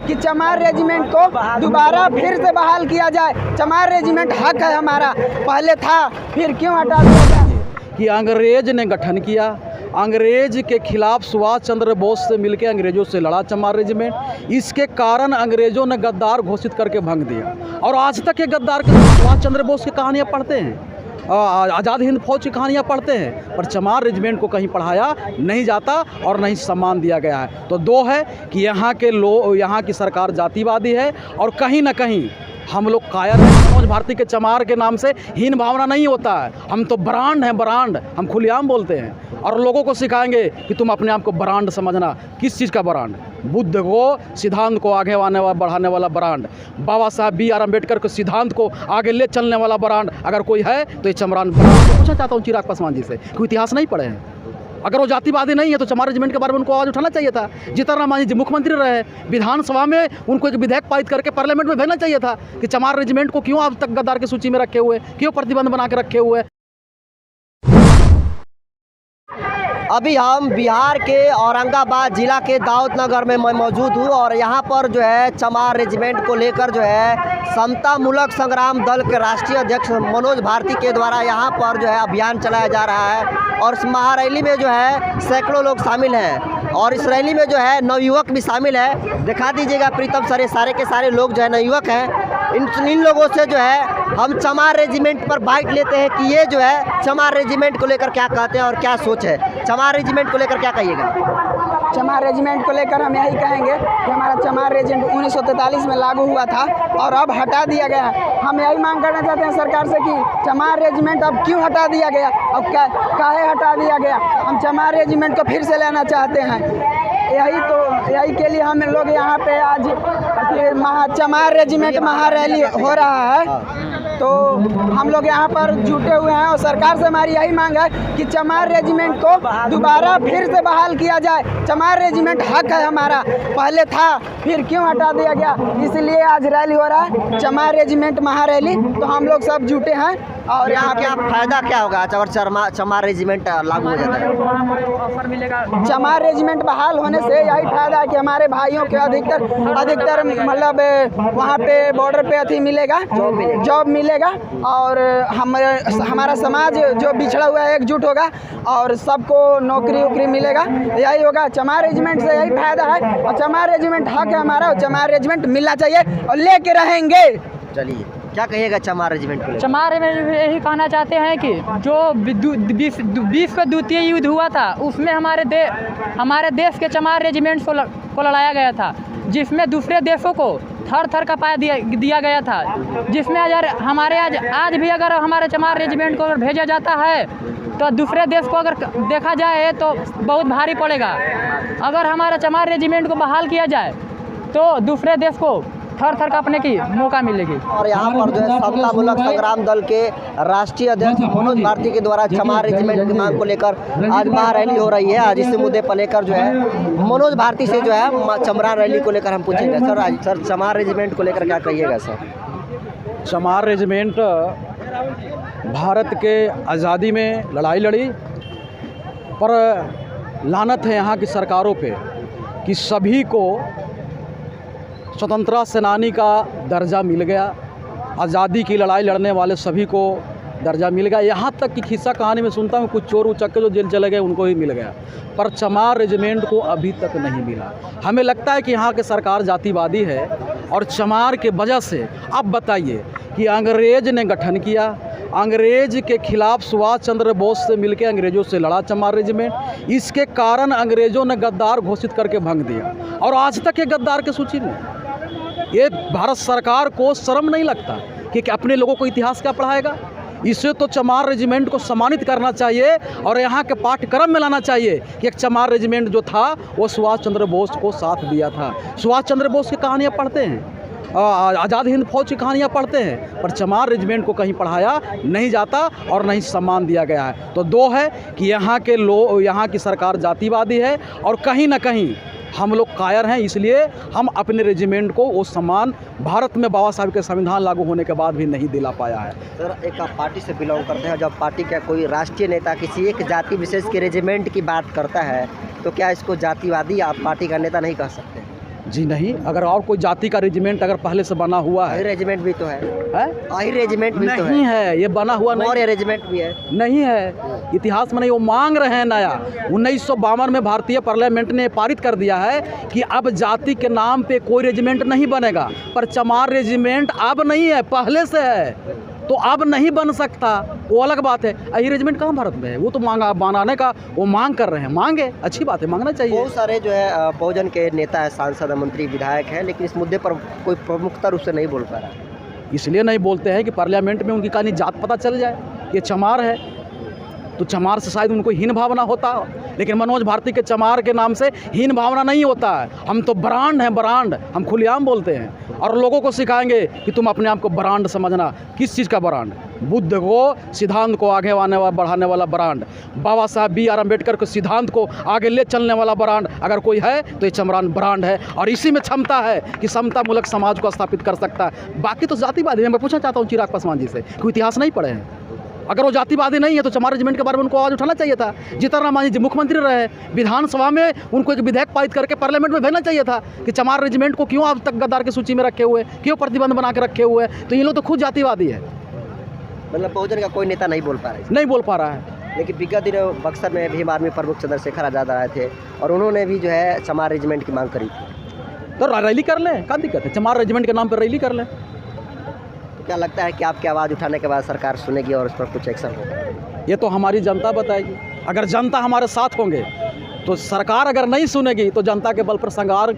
कि चमार रेजिमेंट को दोबारा फिर से बहाल किया जाए। चमार रेजिमेंट हक है हमारा, पहले था फिर क्यों हटा दिया जाए। कि अंग्रेज ने गठन किया, अंग्रेज के खिलाफ सुभाष चंद्र बोस से मिलकर अंग्रेजों से लड़ा चमार रेजिमेंट। इसके कारण अंग्रेजों ने गद्दार घोषित करके भंग दिया। और आज तक ये गद्दार के सुभाष चंद्र बोस की कहानियाँ पढ़ते हैं, आज़ाद हिंद फौज की कहानियाँ पढ़ते हैं, पर चमार रेजिमेंट को कहीं पढ़ाया नहीं जाता और नहीं सम्मान दिया गया है। तो दो है कि यहाँ के लोग, यहाँ की सरकार जातिवादी है और कहीं ना कहीं हम लोग कायर हैं। मनोज भारती के चमार के नाम से हीन भावना नहीं होता है, हम तो ब्रांड हैं, ब्रांड हम खुलेआम बोलते हैं और लोगों को सिखाएंगे कि तुम अपने आप को ब्रांड समझना। किस चीज़ का ब्रांड? बुद्ध को, सिद्धांत को आगे बढ़ाने वाला ब्रांड, बाबा साहब बी आर अम्बेडकर के सिद्धांत को आगे ले चलने वाला ब्रांड अगर कोई है तो ये चमरान ब्रांड। पूछना चाहता हूँ चिराग पासवान जी से, कोई इतिहास नहीं पढ़े हैं? अगर वो जातिवादी नहीं है तो चमार रेजिमेंट के बारे में उनको आवाज़ उठाना चाहिए था। जीतन राम मांझी जी मुख्यमंत्री रहे, विधानसभा में उनको एक विधेयक पारित करके पार्लियामेंट में भेजना चाहिए था कि चमार रेजिमेंट को क्यों अब तक गद्दार की सूची में रखे हुए, क्यों प्रतिबंध बना के रखे हुए। अभी हम बिहार के औरंगाबाद जिला के दाऊदनगर में मैं मौजूद हूँ और यहाँ पर जो है चमार रेजिमेंट को लेकर जो है समता मूलक संग्राम दल के राष्ट्रीय अध्यक्ष मनोज भारती के द्वारा यहाँ पर जो है अभियान चलाया जा रहा है। और इस महारैली में जो है सैकड़ों लोग शामिल हैं और इस रैली में जो है नवयुवक भी शामिल है। दिखा दीजिएगा प्रीतम सर, सारे के सारे लोग जो है नवयुवक हैं। इन लोगों से जो है हम चमार रेजिमेंट पर बाइट लेते हैं कि ये जो है चमार रेजिमेंट को लेकर क्या कहते हैं और क्या सोच है। चमार रेजिमेंट को लेकर क्या कहिएगा? चमार रेजिमेंट को लेकर हम यही कहेंगे कि हमारा चमार रेजिमेंट 1943 में लागू हुआ था और अब हटा दिया गया। हम यही मांग करना चाहते हैं सरकार से कि चमार रेजिमेंट अब क्यों हटा दिया गया, अब काहे हटा दिया गया। हम चमार रेजिमेंट को फिर से लेना चाहते हैं। यही के लिए हम लोग यहाँ पे आज चमार रेजिमेंट महारैली हो रहा है, तो हम लोग यहाँ पर जुटे हुए हैं और सरकार से हमारी यही मांग है कि चमार रेजिमेंट को दोबारा फिर से बहाल किया जाए। चमार रेजिमेंट हक है हमारा, पहले था फिर क्यों हटा दिया गया, इसलिए आज रैली हो रहा है चमार रेजिमेंट महारैली। तो हम लोग सब जुटे हैं और यहाँ क्या फायदा क्या होगा अगर चमार रेजिमेंट लागू हो जाता है? चमार रेजिमेंट बहाल होने से यही फायदा है कि हमारे भाइयों के अधिकतर मतलब वहाँ पे बॉर्डर पे अथी मिलेगा, जॉब मिलेगा और हमारा समाज जो बिछड़ा हुआ है एकजुट होगा और सबको नौकरी वोकरी मिलेगा। यही होगा, चमार रेजिमेंट से यही फायदा है और चमार रेजिमेंट हक है हमारा और चमार रेजिमेंट मिलना चाहिए और लेके रहेंगे। चलिए, क्या कहिएगा चमार रेजिमेंट को? चमार में यही कहना चाहते हैं कि जो विश्व का द्वितीय युद्ध हुआ था उसमें हमारे देश के चमार रेजिमेंट को लड़ाया गया था, जिसमें दूसरे देशों को थर थर कपा दिया गया था, जिसमें अगर हमारे आज भी अगर हमारे चमार रेजिमेंट को अगर भेजा जाता है तो दूसरे देश को अगर देखा जाए तो बहुत भारी पड़ेगा। अगर हमारा चमार रेजिमेंट को बहाल किया जाए तो दूसरे देश को थर थर कांपने की मौका मिलेगी। और यहाँ पर जो है समता मूलक संग्राम दल के राष्ट्रीय अध्यक्ष मनोज भारती के द्वारा चमार रेजिमेंट की मांग को लेकर आज महारैली हो रही है। आज इसी मुद्दे पर लेकर जो है मनोज भारती से जो है चमार रैली को लेकर हम पूछेंगे। सर चमार रेजिमेंट को लेकर क्या कहिएगा सर? चमार रेजिमेंट भारत के आज़ादी में लड़ाई लड़ी, पर लानत है यहाँ की सरकारों पे कि सभी को स्वतंत्रता सेनानी का दर्जा मिल गया, आज़ादी की लड़ाई लड़ने वाले सभी को दर्जा मिल गया। यहाँ तक कि खिस्सा कहानी में सुनता हूँ कुछ चोर उचक्के जो जेल चले गए उनको ही मिल गया, पर चमार रेजिमेंट को अभी तक नहीं मिला। हमें लगता है कि यहाँ के सरकार जातिवादी है और चमार के वजह से। अब बताइए कि अंग्रेज ने गठन किया, अंग्रेज के खिलाफ सुभाष चंद्र बोस से मिलकर अंग्रेजों से लड़ा चमार रेजिमेंट। इसके कारण अंग्रेजों ने गद्दार घोषित करके भंग दिया और आज तक ये गद्दार की सूची में। ये भारत सरकार को शर्म नहीं लगता कि अपने लोगों को इतिहास क्या पढ़ाएगा? इसे तो चमार रेजिमेंट को सम्मानित करना चाहिए और यहाँ के पाठ्यक्रम में लाना चाहिए कि एक चमार रेजिमेंट जो था वो सुभाष चंद्र बोस को साथ दिया था। सुभाष चंद्र बोस की कहानियाँ पढ़ते हैं, आज़ाद हिंद फौज की कहानियाँ पढ़ते हैं, पर चमार रेजिमेंट को कहीं पढ़ाया नहीं जाता और नहीं सम्मान दिया गया है। तो दो है कि यहाँ के लोग, यहाँ की सरकार जातिवादी है और कहीं ना कहीं हम लोग कायर हैं, इसलिए हम अपने रेजिमेंट को वो सम्मान भारत में बाबा साहब के संविधान लागू होने के बाद भी नहीं दिला पाया है। सर, एक आप पार्टी से बिलोंग करते हैं, जब पार्टी का कोई राष्ट्रीय नेता किसी एक जाति विशेष के रेजिमेंट की बात करता है तो क्या इसको जातिवादी आप पार्टी का नेता नहीं कह सकते? जी नहीं, अगर और कोई जाति का रेजिमेंट अगर पहले से बना हुआ है, रेजिमेंट भी तो है, रेजिमेंट भी तो नहीं है, ये बना हुआ नहीं, और ये रेजिमेंट भी है, नहीं है, इतिहास में नहीं। वो मांग रहे हैं नया। 1952 में भारतीय पार्लियामेंट ने पारित कर दिया है कि अब जाति के नाम पे कोई रेजिमेंट नहीं बनेगा, पर चमार रेजिमेंट अब नहीं है, पहले से है, तो अब नहीं बन सकता, वो अलग बात है। यही रेजिमेंट कहाँ भारत में है? वो तो मांगा बनाने का वो मांग कर रहे हैं, मांगे, अच्छी बात है, मांगना चाहिए। बहुत सारे जो है बहुजन के नेता है, सांसद, मंत्री, विधायक हैं, लेकिन इस मुद्दे पर कोई प्रमुखता रूप से नहीं बोल पा रहा है। इसलिए नहीं बोलते हैं कि पार्लियामेंट में उनकी कहानी जात पता चल जाए, ये चमार है, तो चमार से शायद उनको हीन भावना होता, लेकिन मनोज भारती के चमार के नाम से हीन भावना नहीं होता है। हम तो ब्रांड हैं, ब्रांड, हम खुलेआम बोलते हैं और लोगों को सिखाएंगे कि तुम अपने आप को ब्रांड समझना। किस चीज़ का ब्रांड? बुद्ध को, सिद्धांत को आगे बढ़ाने वाला ब्रांड, बाबा साहब BR अम्बेडकर के सिद्धांत को आगे ले चलने वाला ब्रांड अगर कोई है तो ये चमरान ब्रांड है, और इसी में क्षमता है कि समतामूलक समाज को स्थापित कर सकता है। बाकी तो जातिवादी है। मैं पूछना चाहता हूँ चिराग पासवान जी से, कोई इतिहास नहीं पढ़े हैं? अगर वो जातिवादी नहीं है तो चमार रेजिमेंट के बारे में उनको आवाज़ उठाना चाहिए था। जीतन राम जी मुख्यमंत्री रहे, विधानसभा में उनको एक विधेयक पारित करके पार्लियामेंट में भेजना चाहिए था कि चमार रेजिमेंट को क्यों अब तक गद्दार की सूची में रखे हुए, क्यों प्रतिबंध बना के रखे हुए। तो ये लोग तो खुद जातिवादी है। मतलब बहुजन का कोई नेता नहीं बोल पा रहा है, नहीं बोल पा रहा है। लेकिन विगत दिनों बक्सर में भीम आर्मी प्रमुख चंद्रशेखर आज़ाद आए थे और उन्होंने भी जो है चमार रेजिमेंट की मांग करी थी। तो रैली कर लें, क्या दिक्कत है? चमार रेजिमेंट के नाम पर रैली कर लें। क्या लगता है कि आपकी आवाज़ उठाने के बाद सरकार सुनेगी और उस पर कुछ एक्शन होगा? ये तो हमारी जनता बताएगी। अगर जनता हमारे साथ होंगे तो सरकार, अगर नहीं सुनेगी तो जनता के बल पर सरकार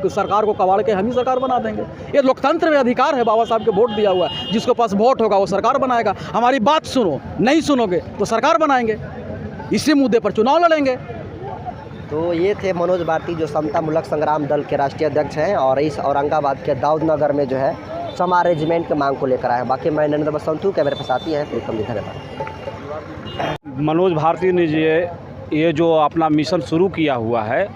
को कबाड़ के हम ही सरकार बना देंगे। ये लोकतंत्र में अधिकार है, बाबा साहब के वोट दिया हुआ है, जिसके पास वोट होगा वो सरकार बनाएगा। हमारी बात सुनो, नहीं सुनोगे तो सरकार बनाएंगे, इसी मुद्दे पर चुनाव लड़ेंगे। तो ये थे मनोज भारती, जो समतामूलक संग्राम दल के राष्ट्रीय अध्यक्ष हैं और इस औरंगाबाद के दाऊदनगर में जो है चमार रेजिमेंट की मांग को लेकर आए हैं। बाकी मैं नरेंद्र बसंतु, कैमरे पर साथी हैं, धन्यवाद। मनोज भारती ने ये जो अपना मिशन शुरू किया हुआ है,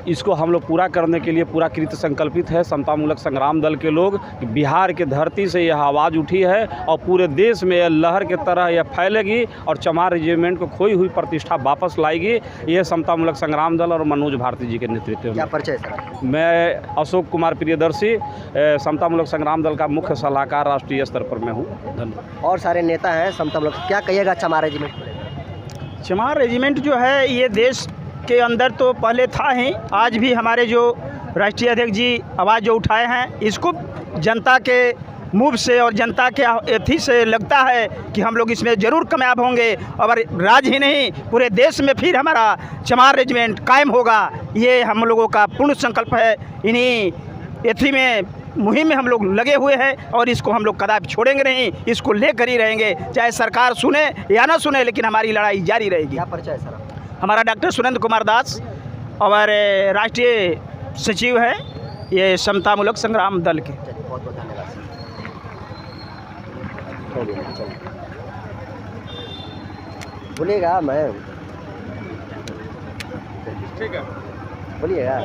इसको हम लोग पूरा करने के लिए पूरा कृत संकल्पित है। समतामूलक संग्राम दल के लोग, बिहार के धरती से यह आवाज़ उठी है और पूरे देश में यह लहर के तरह यह फैलेगी और चमार रेजिमेंट को खोई हुई प्रतिष्ठा वापस लाएगी। ये समतामूलक संग्राम दल और मनोज भारती जी के नेतृत्व में। क्या परिचय सर? मैं अशोक कुमार प्रियदर्शी, समतामूलक संग्राम दल का मुख्य सलाहकार राष्ट्रीय स्तर पर मैं हूँ। धन्यवाद। और सारे नेता हैं समतामूलक, क्या कहिएगा चमार रेजिमेंट? चमार रेजिमेंट जो है ये देश के अंदर तो पहले था ही, आज भी हमारे जो राष्ट्रीय अध्यक्ष जी आवाज़ जो उठाए हैं, इसको जनता के मूव से और जनता के एथी से लगता है कि हम लोग इसमें ज़रूर कामयाब होंगे और राज्य ही नहीं पूरे देश में फिर हमारा चमार रेजिमेंट कायम होगा। ये हम लोगों का पूर्ण संकल्प है। इन्हीं एथी में मुहिम में हम लोग लगे हुए हैं और इसको हम लोग कदापि छोड़ेंगे नहीं, इसको लेकर ही रहेंगे, चाहे सरकार सुने या ना सुने, लेकिन हमारी लड़ाई जारी रहेगी। क्या परिचय सर? हमारा डॉक्टर सुरेंद्र कुमार दास और राष्ट्रीय सचिव है ये समतामूलक संग्राम दल के। बहुत बहुत धन्यवाद सर। बोलिएगा, मैं ठीक है, बोलिएगा।